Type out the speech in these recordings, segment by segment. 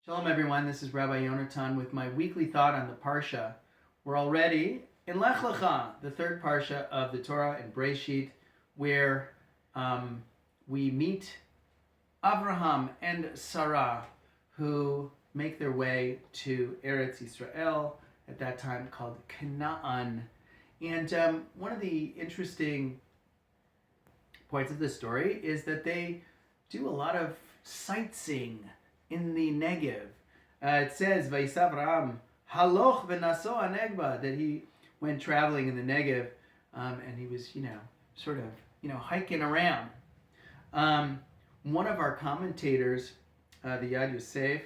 Shalom everyone, this is Rabbi Yonatan with my weekly thought on the Parsha. We're already in Lech Lecha, the third Parsha of the Torah in Breshit, where we meet Abraham and Sarah, who make their way to Eretz Yisrael, at that time called Canaan. And one of the interesting points of the story is that they do a lot of sightseeing in the Negev. It says, Vayisav Avraham haloch v'naso anegba, that he went traveling in the Negev, and he was, hiking around. One of our commentators, the Yad Yosef,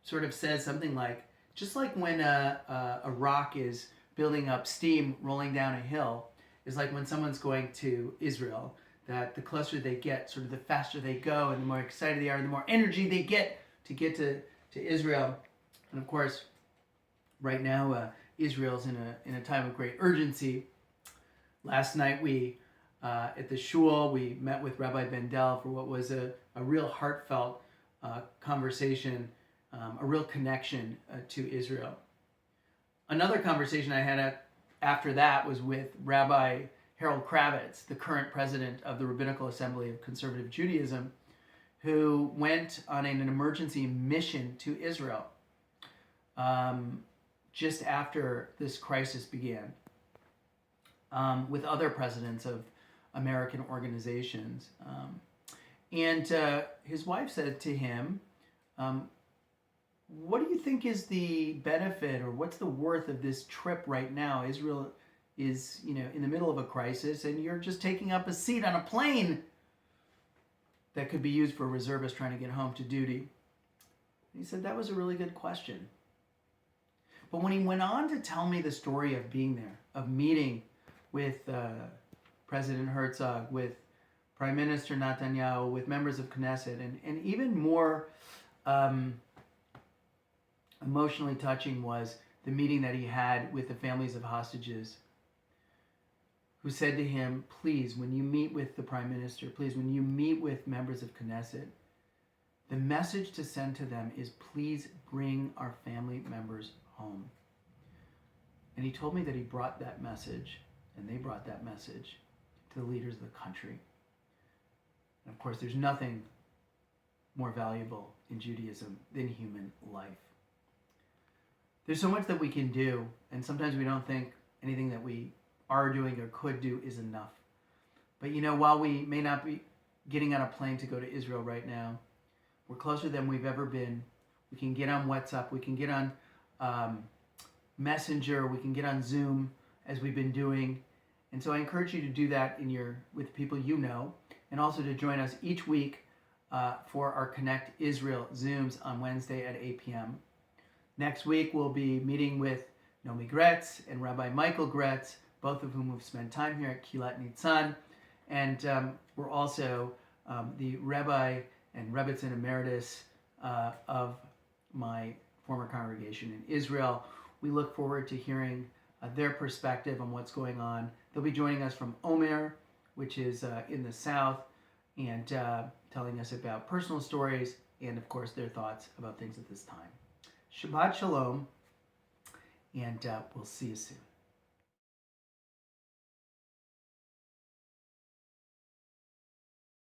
sort of says something like, just like when a rock is building up steam rolling down a hill, is like when someone's going to Israel, that the closer they get, sort of the faster they go, and the more excited they are, the more energy they get to Israel. And of course, right now, Israel's in a time of great urgency. Last night at the shul, we met with Rabbi Bendel for what was a real heartfelt conversation, a real connection to Israel. Another conversation I had after that was with Rabbi Harold Kravitz, the current president of the Rabbinical Assembly of Conservative Judaism, who went on an emergency mission to Israel just after this crisis began, with other presidents of American organizations. And his wife said to him, what do you think is the benefit, or what's the worth of this trip right now? Israel is, in the middle of a crisis, and you're just taking up a seat on a plane that could be used for a reservist trying to get home to duty. He said that was a really good question. But when he went on to tell me the story of being there, of meeting with President Herzog, with Prime Minister Netanyahu, with members of Knesset, and even more emotionally touching was the meeting that he had with the families of hostages, who said to him, please, when you meet with the Prime Minister, please, when you meet with members of Knesset, the message to send to them is, please bring our family members home. And he told me that he brought that message, and they brought that message to the leaders of the country. And of course, there's nothing more valuable in Judaism than human life. There's so much that we can do, and sometimes we don't think anything that we are doing or could do is enough. But while we may not be getting on a plane to go to Israel right now, we're closer than we've ever been. We can get on WhatsApp, we can get on Messenger, we can get on Zoom, as we've been doing. And so I encourage you to do that with people you know, and also to join us each week for our Connect Israel Zooms on Wednesday at 8 p.m. Next week, we'll be meeting with Nomi Gretz and Rabbi Michael Gretz, both of whom have spent time here at Kilat Nitzan. And we're also the Rabbi and Rebbitzin Emeritus of my former congregation in Israel. We look forward to hearing their perspective on what's going on. They'll be joining us from Omer, which is in the south, and telling us about personal stories and, of course, their thoughts about things at this time. Shabbat Shalom, and we'll see you soon.